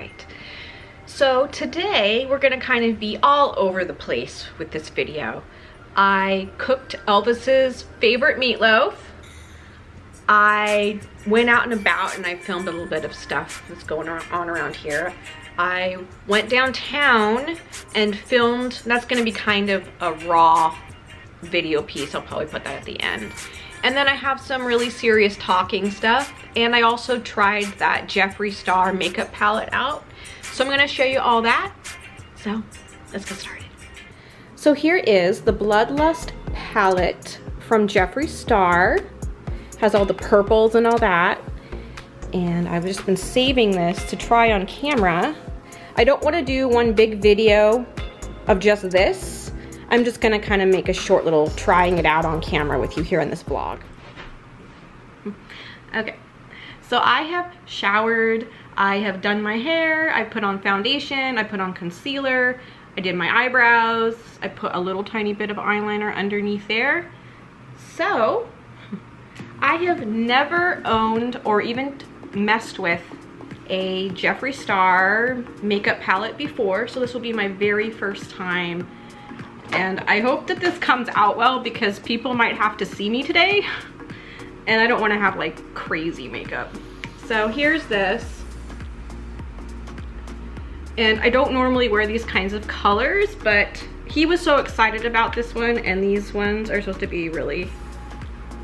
right. So today we're gonna kind of be all over the place with this video. I cooked Elvis's favorite meatloaf. I went out and about and I filmed a little bit of stuff that's going on around here. I went downtown and filmed, that's gonna be kind of a raw video piece. I'll probably put that at the end. And then I have some really serious talking stuff. And I also tried that Jeffree Star makeup palette out. So I'm gonna show you all that. So let's get started. So here is the Bloodlust palette from Jeffree Star. Has all the purples and all that. And I've just been saving this to try on camera. I don't wanna do one big video of just this. I'm just gonna kind of make a short little trying it out on camera with you here in this vlog. Okay, so I have showered, I have done my hair, I put on foundation, I put on concealer, I did my eyebrows, I put a little tiny bit of eyeliner underneath there. So, I have never owned or even messed with a Jeffree Star makeup palette before, so this will be my very first time. And I hope that this comes out well because people might have to see me today. And I don't want to have like crazy makeup. So here's this. And I don't normally wear these kinds of colors, but he was so excited about this one, and these ones are supposed to be really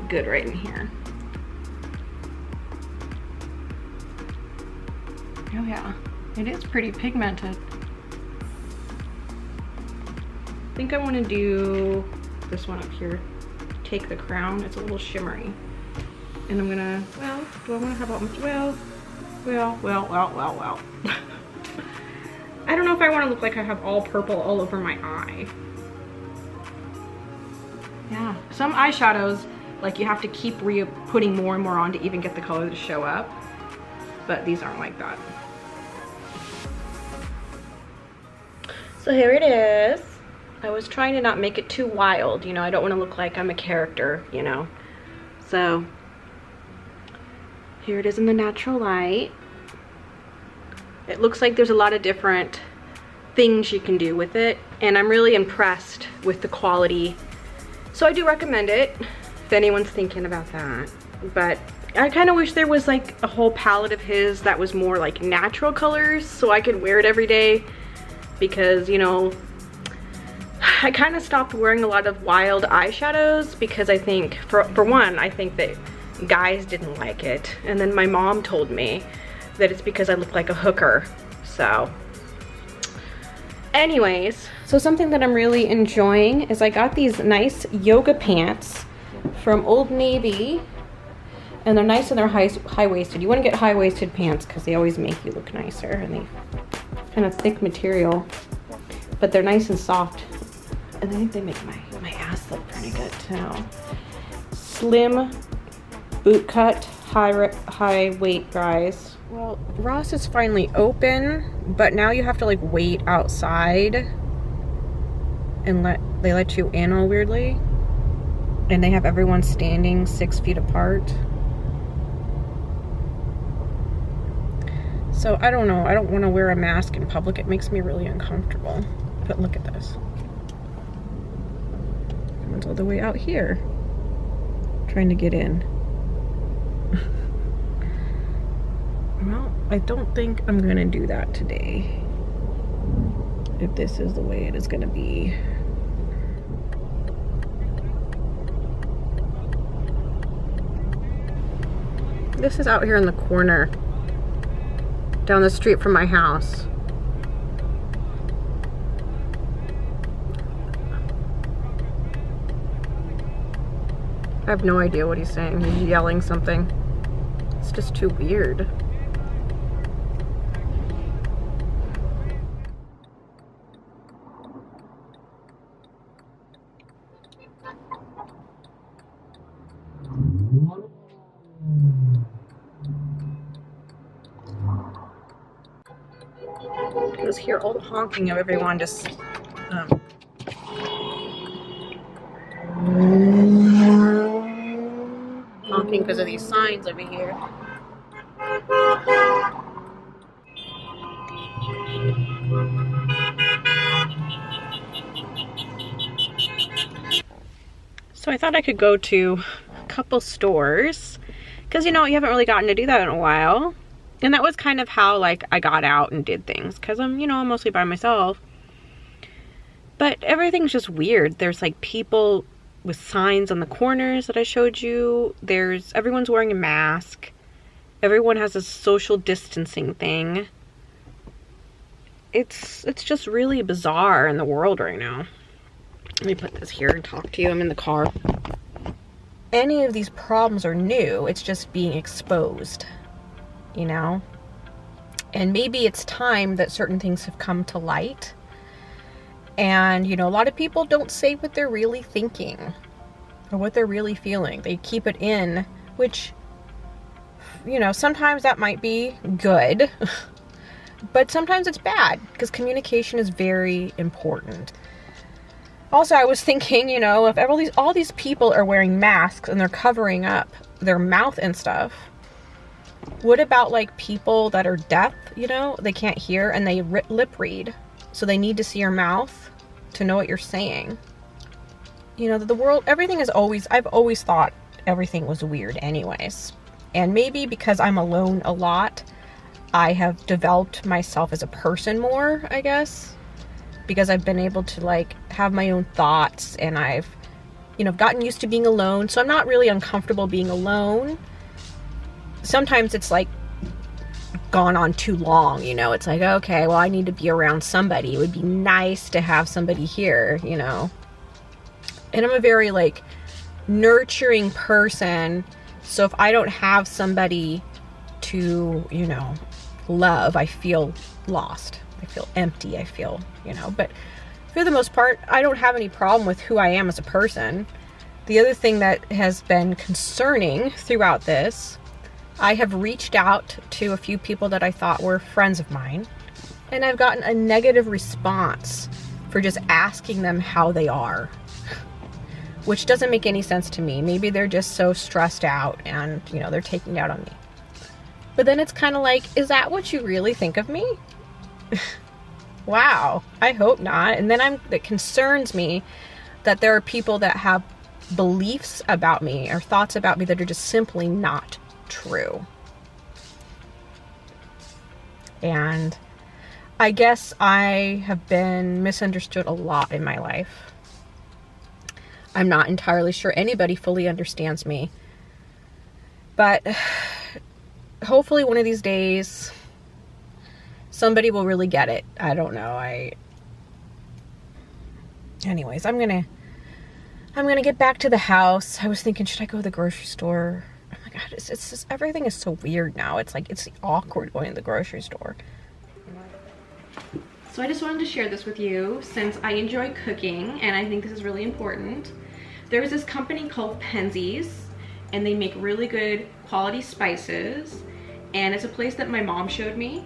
good right in here. Oh yeah, it is pretty pigmented. I think I want to do this one up here. Take the Crown. It's a little shimmery. And I'm gonna, well, do I want to have all much? Well. I don't know if I want to look like I have all purple all over my eye. Yeah, some eyeshadows, like you have to keep putting more and more on to even get the color to show up. But these aren't like that. So here it is. I was trying to not make it too wild, you know, I don't want to look like I'm a character, you know. So, here it is in the natural light. It looks like there's a lot of different things you can do with it, and I'm really impressed with the quality. So I do recommend it, if anyone's thinking about that. But I kind of wish there was like a whole palette of his that was more like natural colors, so I could wear it every day, because, you know, I kind of stopped wearing a lot of wild eyeshadows because I think, for one, I think that guys didn't like it. And then my mom told me that it's because I look like a hooker. So, anyways, so something that I'm really enjoying is I got these nice yoga pants from Old Navy. And they're nice and they're high-waisted. You want to get high-waisted pants because they always make you look nicer. And they kind of thick material. But they're nice and soft. And I think they make my ass look pretty good too. Slim boot cut, high weight guys. Well, Ross is finally open, but now you have to like wait outside and they let you in all weirdly. And they have everyone standing 6 feet apart. So I don't know, I don't want to wear a mask in public. It makes me really uncomfortable. But look at this. Everyone's all the way out here trying to get in. Well, I don't think I'm gonna do that today, if this is the way it is gonna be. This is out here in the corner down the street from my house. I have no idea what he's saying. He's yelling something. It's just too weird. I just hear all the honking of everyone just honking because of these signs over here. I thought I could go to a couple stores because, you know, you haven't really gotten to do that in a while. And that was kind of how, like, I got out and did things because I'm, you know, I'm mostly by myself. But everything's just weird. There's, like, people with signs on the corners that I showed you. Everyone's wearing a mask. Everyone has a social distancing thing. It's just really bizarre in the world right now. Let me put this here and talk to you. I'm in the car. Any of these problems are new. It's just being exposed, you know? And maybe it's time that certain things have come to light. And, you know, a lot of people don't say what they're really thinking or what they're really feeling. They keep it in, which, you know, sometimes that might be good, but sometimes it's bad because communication is very important. Also, I was thinking, you know, if all these people are wearing masks and they're covering up their mouth and stuff, what about, like, people that are deaf, you know? They can't hear and they lip read. So they need to see your mouth to know what you're saying. You know, the world, I've always thought everything was weird anyways. And maybe because I'm alone a lot, I have developed myself as a person more, I guess. Because I've been able to, like, have my own thoughts and I've, you know, gotten used to being alone. So I'm not really uncomfortable being alone. Sometimes it's, like, gone on too long, you know. It's like, okay, well, I need to be around somebody. It would be nice to have somebody here, you know. And I'm a very, like, nurturing person. So if I don't have somebody to, you know, love, I feel lost. I feel empty. I feel, you know, but for the most part, I don't have any problem with who I am as a person. The other thing that has been concerning throughout this, I have reached out to a few people that I thought were friends of mine, and I've gotten a negative response for just asking them how they are, which doesn't make any sense to me. Maybe they're just so stressed out and, you know, they're taking it out on me. But then it's kind of like, is that what you really think of me? Wow, I hope not. And then it concerns me that there are people that have beliefs about me or thoughts about me that are just simply not true. And I guess I have been misunderstood a lot in my life. I'm not entirely sure anybody fully understands me. But hopefully one of these days somebody will really get it. I don't know. Anyways, I'm gonna get back to the house. I was thinking, should I go to the grocery store? Oh my God, it's just, everything is so weird now. It's like, it's awkward going to the grocery store. So I just wanted to share this with you since I enjoy cooking and I think this is really important. There's this company called Penzies and they make really good quality spices, and it's a place that my mom showed me.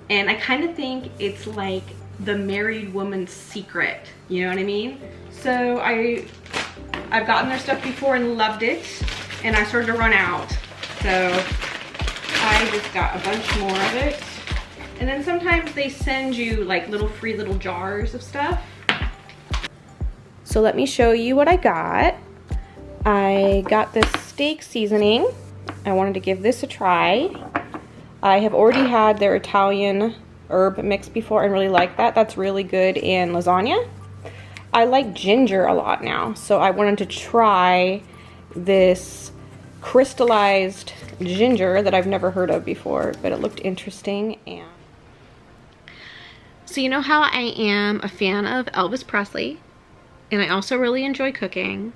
And I kind of think it's like the married woman's secret, you know what I mean? So I've gotten their stuff before and loved it, and I started to run out. So I just got a bunch more of it. And then sometimes they send you like free little jars of stuff. So let me show you what I got. I got this steak seasoning. I wanted to give this a try. I have already had their Italian herb mix before and really like that. That's really good in lasagna. I like ginger a lot now, so I wanted to try this crystallized ginger that I've never heard of before, but it looked interesting. And so you know how I am a fan of Elvis Presley, and I also really enjoy cooking.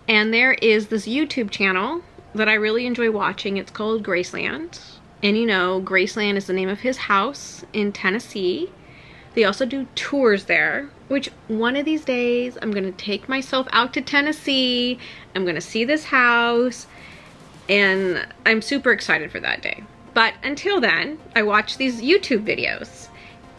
And there is this YouTube channel that I really enjoy watching. It's called Graceland. And you know, Graceland is the name of his house in Tennessee. They also do tours there, which one of these days I'm gonna take myself out to Tennessee. I'm gonna see this house, and I'm super excited for that day. But until then, I watch these YouTube videos.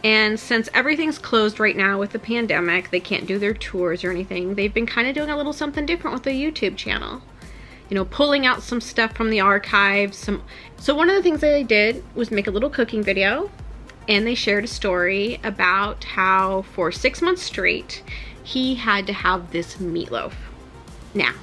And since everything's closed right now with the pandemic, they can't do their tours or anything, they've been kind of doing a little something different with the YouTube channel. You know, pulling out some stuff from the archives. So one of the things that they did was make a little cooking video, and they shared a story about how for 6 months straight, he had to have this meatloaf. Now,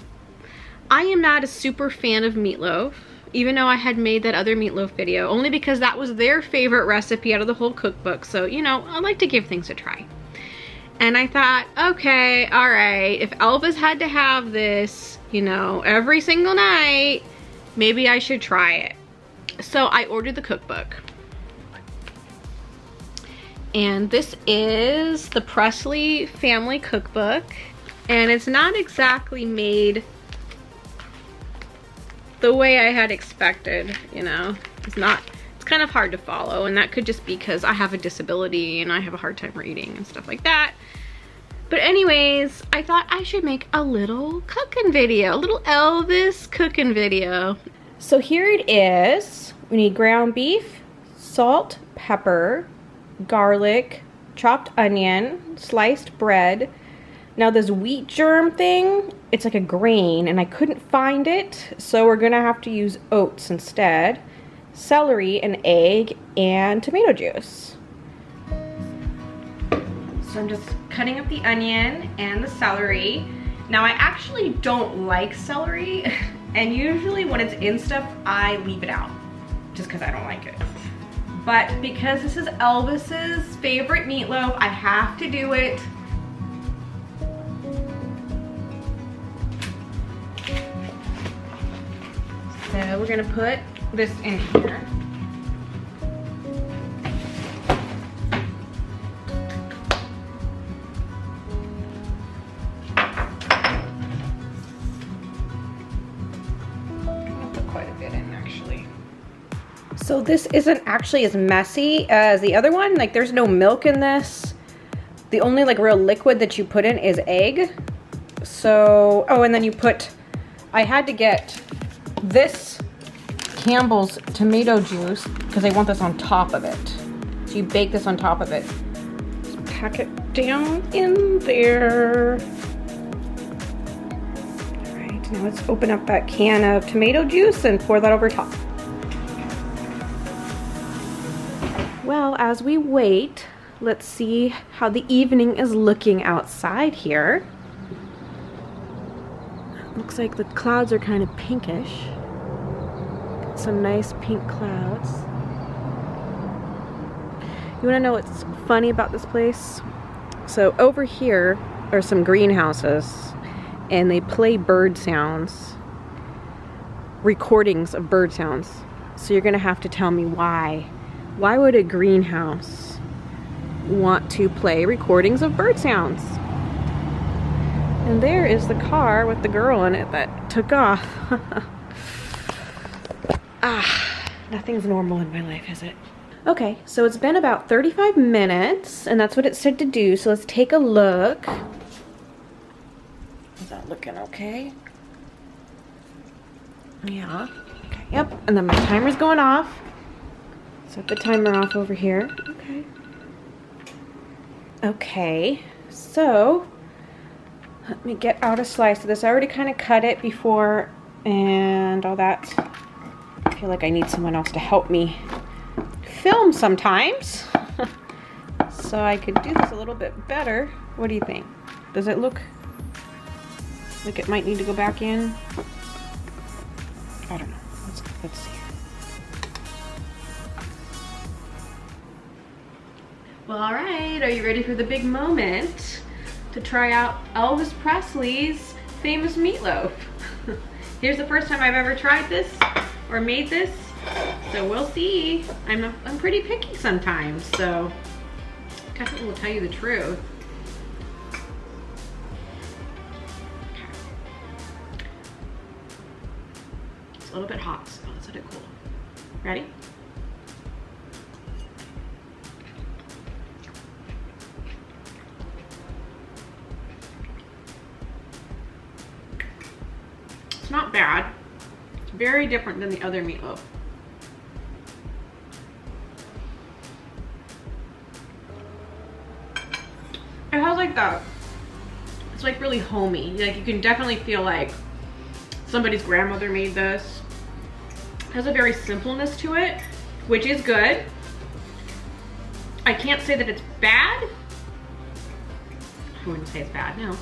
I am not a super fan of Meatloaf, even though I had made that other Meatloaf video, only because that was their favorite recipe out of the whole cookbook. So, you know, I like to give things a try. And I thought, okay, all right, if Elvis had to have this, you know, every single night, maybe I should try it. So I ordered the cookbook. And this is the Presley family cookbook. And it's not exactly made the way I had expected, you know. It's kind of hard to follow, and that could just be because I have a disability and I have a hard time reading and stuff like that. But anyways, I thought I should make a little cooking video, a little Elvis cooking video. So here it is. We need ground beef, salt, pepper, garlic, chopped onion, sliced bread. Now this wheat germ thing, it's like a grain and I couldn't find it, so we're gonna have to use oats instead. Celery, an egg, and tomato juice. So I'm just cutting up the onion and the celery. Now I actually don't like celery, and usually when it's in stuff, I leave it out, just because I don't like it. But because this is Elvis's favorite meatloaf, I have to do it. So we're gonna put this in here. I'm gonna put quite a bit in actually. So this isn't actually as messy as the other one. Like there's no milk in this. The only like real liquid that you put in is egg. So, oh, and then you put, I had to get this Campbell's tomato juice because I want this on top of it. So you bake this on top of it. Just pack it down in there. All right, now let's open up that can of tomato juice and pour that over top. Well, as we wait, let's see how the evening is looking outside here. Looks like the clouds are kind of pinkish. Some nice pink clouds. You wanna know what's funny about this place? So over here are some greenhouses and they play bird sounds, recordings of bird sounds. So you're gonna have to tell me why. Why would a greenhouse want to play recordings of bird sounds? And there is the car with the girl in it that took off. Nothing's normal in my life, is it? Okay, so it's been about 35 minutes, and that's what it said to do. So let's take a look. Is that looking okay? Yeah. Okay, yep. And then my timer's going off. Set the timer off over here. Okay. Okay, so let me get out a slice of this. I already kind of cut it before and all that. I feel like I need someone else to help me film sometimes. So I could do this a little bit better. What do you think? Does it look like it might need to go back in? I don't know. Let's see. Well, all right. Are you ready for the big moment to try out Elvis Presley's famous meatloaf? Here's the first time I've ever tried this or made this, so we'll see. I'm pretty picky sometimes, so definitely will tell you the truth. Okay. It's a little bit hot, so let's let it cool. Ready? It's not bad. It's very different than the other meatloaf. It has like that, it's like really homey. Like you can definitely feel like somebody's grandmother made this. It has a very simpleness to it, which is good. I can't say that it's bad. I wouldn't say it's bad, no.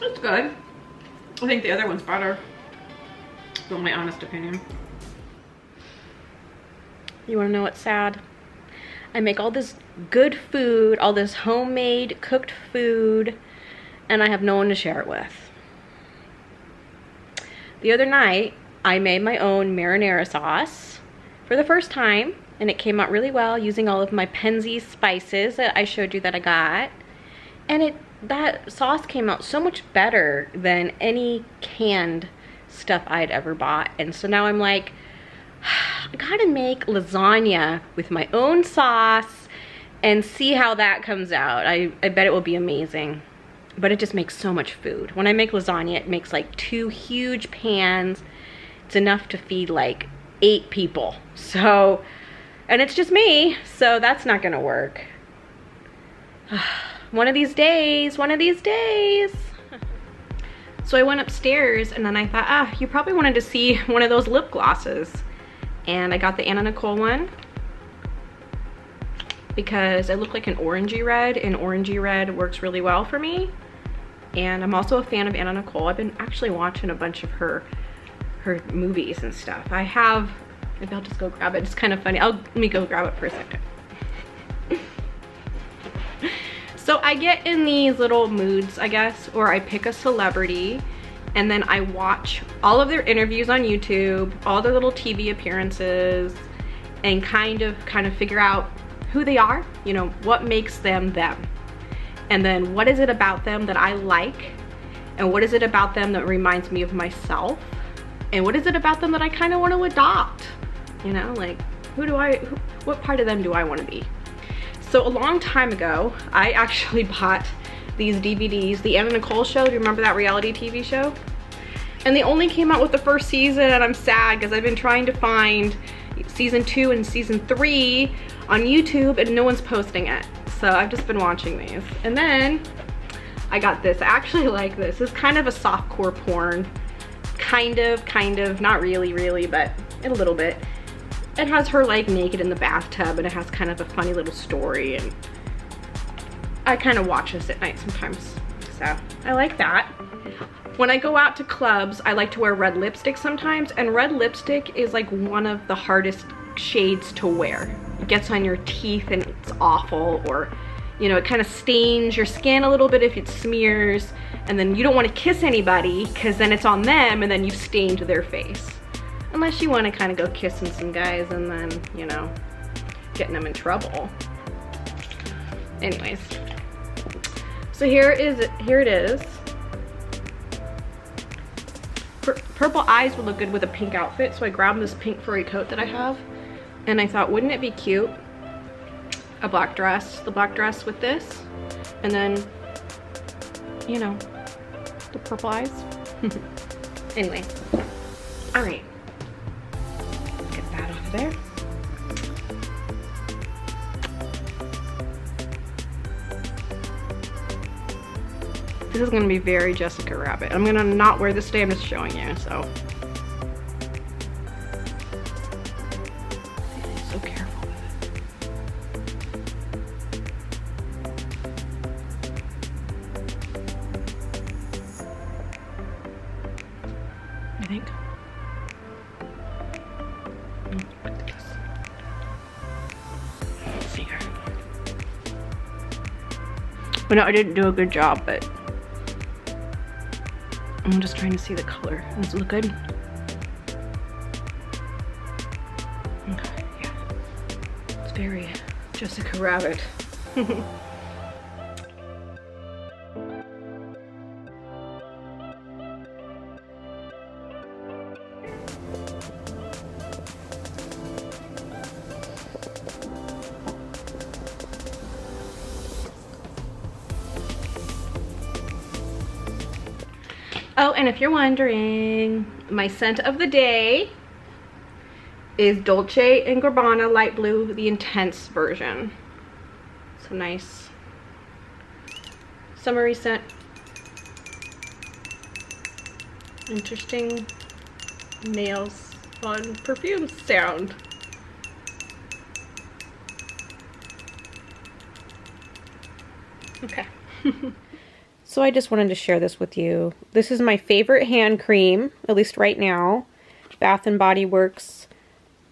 It's good. I think the other one's better. That's my honest opinion. You wanna know what's sad? I make all this good food, all this homemade cooked food, and I have no one to share it with. The other night, I made my own marinara sauce for the first time, and it came out really well using all of my Penzeys spices that I showed you that I got. And that sauce came out so much better than any canned stuff I'd ever bought. And so now I'm like, I gotta make lasagna with my own sauce and see how that comes out. I bet it will be amazing. But it just makes so much food. When I make lasagna, it makes like 2 huge pans. It's enough to feed like 8 people. So, and it's just me, so that's not gonna work. One of these days, one of these days. So I went upstairs and then I thought, you probably wanted to see one of those lip glosses. And I got the Anna Nicole one because it looked like an orangey red, and orangey red works really well for me. And I'm also a fan of Anna Nicole. I've been actually watching a bunch of her movies and stuff. Maybe I'll just go grab it. It's kind of funny. Let me go grab it for a second. So I get in these little moods, I guess, or I pick a celebrity and then I watch all of their interviews on YouTube, all their little TV appearances, and kind of figure out who they are, you know, what makes them them. And then what is it about them that I like? And what is it about them that reminds me of myself? And what is it about them that I kind of want to adopt? You know, like, what part of them do I want to be? So a long time ago, I actually bought these DVDs, the Anna Nicole Show. Do you remember that reality TV show? And they only came out with the first season, and I'm sad because I've been trying to find season 2 and season 3 on YouTube and no one's posting it. So I've just been watching these. And then I got this. I actually like this. It's kind of a softcore porn. Kind of, not really, but a little bit. It has her like naked in the bathtub, and it has kind of a funny little story, and I kind of watch this at night sometimes. So I like that. When I go out to clubs, I like to wear red lipstick sometimes, and red lipstick is like one of the hardest shades to wear. It gets on your teeth and it's awful, or you know, it kind of stains your skin a little bit if it smears, and then you don't want to kiss anybody because then it's on them and then you've stained their face. Unless you want to kind of go kissing some guys and then, you know, getting them in trouble. Anyways, so here it is. Purple eyes would look good with a pink outfit, so I grabbed this pink furry coat that I have, and I thought, wouldn't it be cute? A black dress, the black dress with this, and then, you know, the purple eyes. Anyway, all right, get that off of there. This is gonna be very Jessica Rabbit. I'm gonna not wear this today, I'm just showing you, so. So careful with it. I think. Look at this. Let's see here. But no, I didn't do a good job, but I'm just trying to see the color. Does it look good? Okay, yeah. It's very Jessica Rabbit. Oh, and if you're wondering, my scent of the day is Dolce & Gabbana Light Blue, the intense version. It's a nice summery scent. Interesting nails on perfume sound. Okay. So I just wanted to share this with you. This is my favorite hand cream, at least right now. Bath & Body Works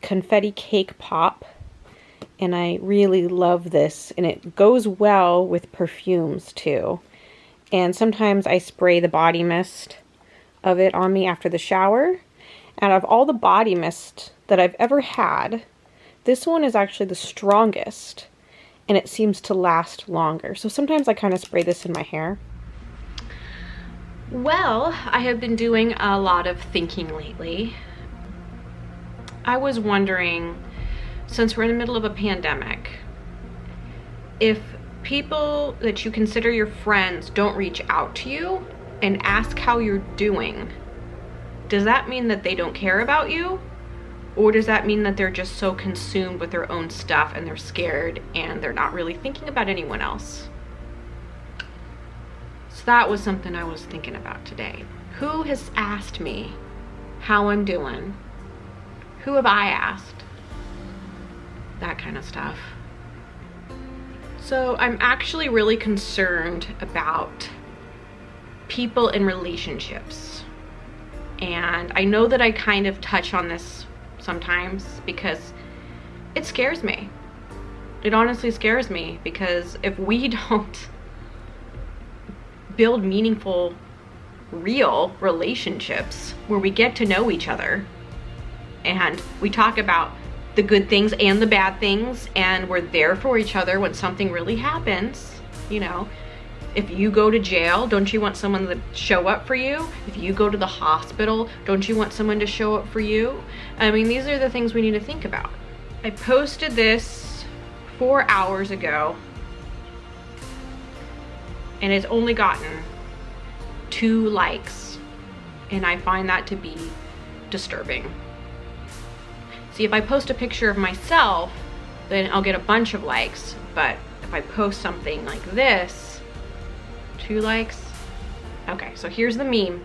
Confetti Cake Pop. And I really love this. And it goes well with perfumes too. And sometimes I spray the body mist of it on me after the shower. Out of all the body mist that I've ever had, this one is actually the strongest. And it seems to last longer. So sometimes I kind of spray this in my hair. Well, I have been doing a lot of thinking lately. I was wondering, since we're in the middle of a pandemic, if people that you consider your friends don't reach out to you and ask how you're doing, does that mean that they don't care about you? Or does that mean that they're just so consumed with their own stuff and they're scared and they're not really thinking about anyone else? So that was something I was thinking about today. Who has asked me how I'm doing? Who have I asked? That kind of stuff. So I'm actually really concerned about people in relationships. And I know that I kind of touch on this sometimes because it scares me. It honestly scares me because if we don't build meaningful, real relationships where we get to know each other and we talk about the good things and the bad things and we're there for each other when something really happens, you know, if you go to jail, don't you want someone to show up for you? If you go to the hospital, don't you want someone to show up for you? I mean, these are the things we need to think about. I posted this 4 hours ago and it's only gotten 2 likes. And I find that to be disturbing. See, if I post a picture of myself, then I'll get a bunch of likes. But if I post something like this, 2 likes. Okay, so here's the meme.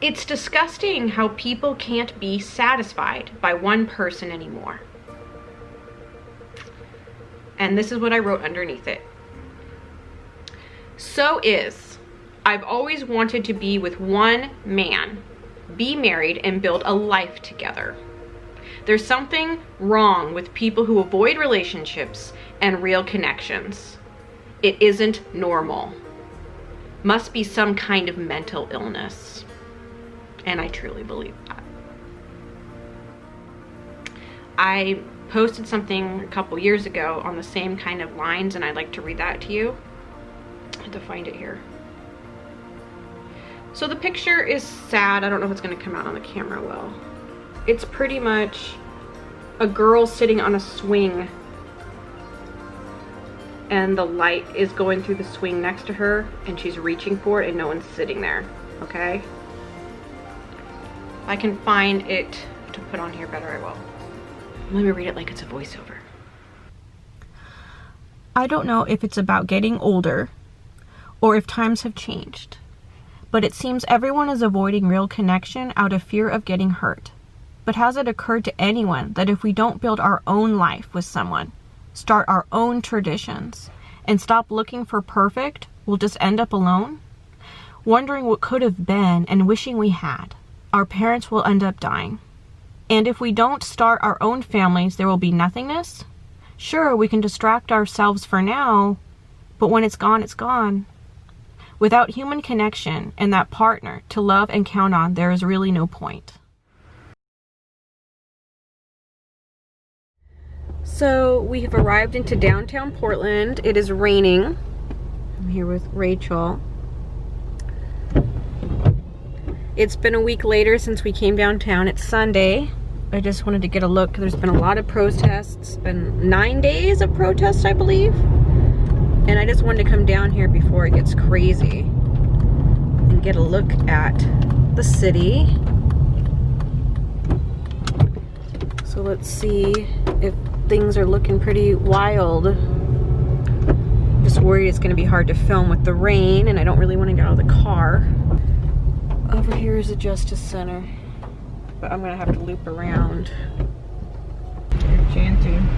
It's disgusting how people can't be satisfied by one person anymore. And this is what I wrote underneath it. I've always wanted to be with one man, be married, and build a life together. There's something wrong with people who avoid relationships and real connections. It isn't normal. Must be some kind of mental illness. And I truly believe that. I posted something a couple years ago on the same kind of lines, and I'd like to read that to you. I have to find it here. So the picture is sad. I don't know if it's going to come out on the camera well. It's pretty much a girl sitting on a swing and the light is going through the swing next to her and she's reaching for it and no one's sitting there, okay? If I can find it to put on here better, I will. Let me read it like it's a voiceover. I don't know if it's about getting older or if times have changed, but it seems everyone is avoiding real connection out of fear of getting hurt. But has it occurred to anyone that if we don't build our own life with someone, start our own traditions, and stop looking for perfect, we'll just end up alone? Wondering what could have been and wishing we had. Our parents will end up dying. And if we don't start our own families, there will be nothingness? Sure, we can distract ourselves for now, but when it's gone, it's gone. Without human connection and that partner to love and count on, there is really no point. So we have arrived into downtown Portland. It is raining. I'm here with Rachel. It's been a week later since we came downtown. It's Sunday. I just wanted to get a look. There's been a lot of protests. It's been 9 days of protests, I believe. And I just wanted to come down here before it gets crazy and get a look at the city. So let's see if things are looking pretty wild. Just worried it's gonna be hard to film with the rain and I don't really want to get out of the car. Over here is the Justice Center, but I'm gonna have to loop around.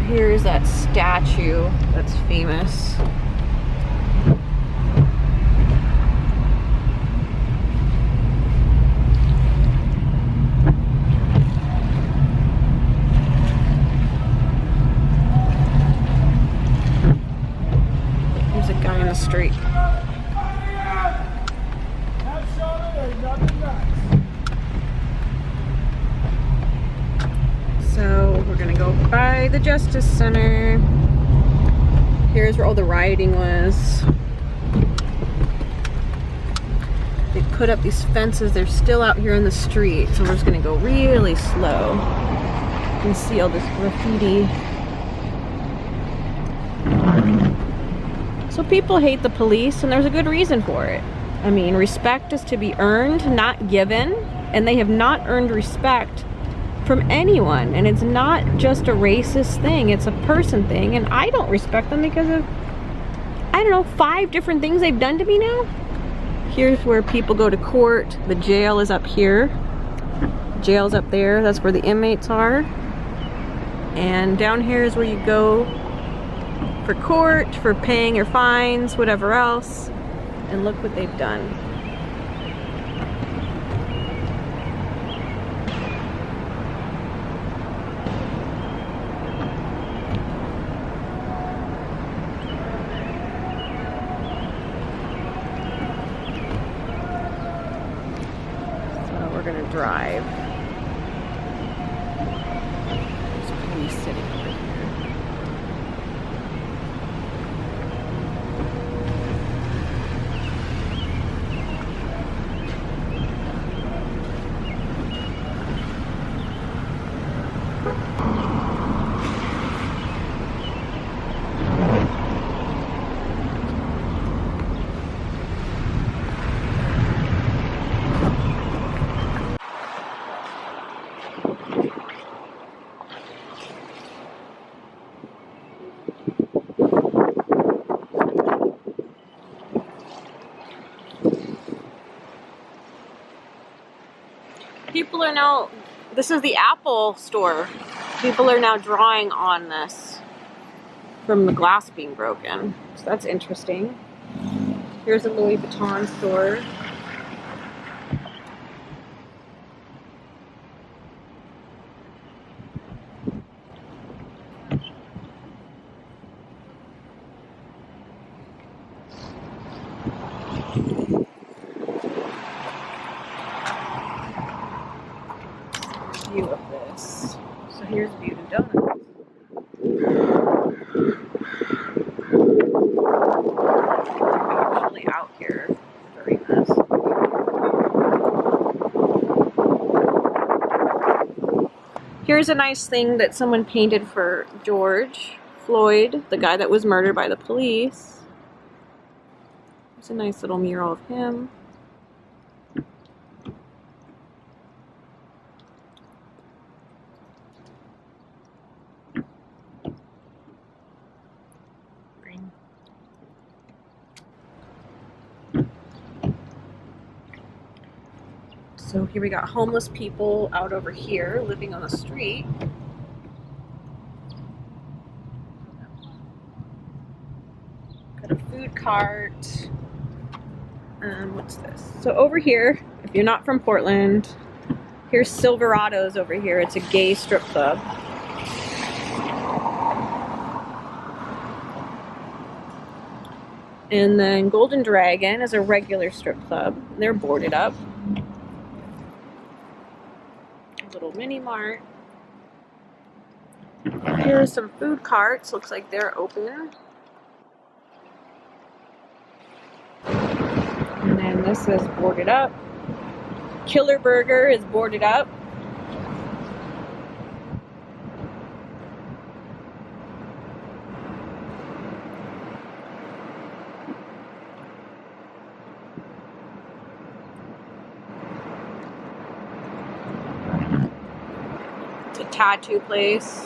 Here is that statue that's famous. street. So we're gonna go by the Justice Center. Here's where all the rioting was. They put up these fences. They're still out here in the street, so we're just gonna go really slow. You can see all this graffiti. So people hate the police, and there's a good reason for it. I mean, respect is to be earned, not given, and they have not earned respect from anyone. And it's not just a racist thing, it's a person thing, and I don't respect them because of, I don't know, 5 different things they've done to me now. Here's where people go to court. The jail is up here. Jail's up there. That's where the inmates are. And down here is where you go for court, for paying your fines, whatever else. And look what they've done. So we're gonna drive. There's police sitting over here. People are now, this is the Apple store. People are now drawing on this from the glass being broken. So that's interesting. Here's a Louis Vuitton store. View of this. So here's View to Donuts. Actually out here during this. Here's a nice thing that someone painted for George Floyd, the guy that was murdered by the police. There's a nice little mural of him. So here we got homeless people out over here living on the street. Got a food cart. What's this? So over here, if you're not from Portland, here's Silverado's over here. It's a gay strip club. And then Golden Dragon is a regular strip club. They're boarded up. Little mini mart. Here are some food carts. Looks like they're open. And then this is boarded up. Killer Burger is boarded up. It's a tattoo place.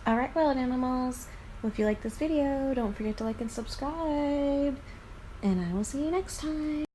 Alright, wild animals. Well, if you like this video, don't forget to like and subscribe. And I will see you next time.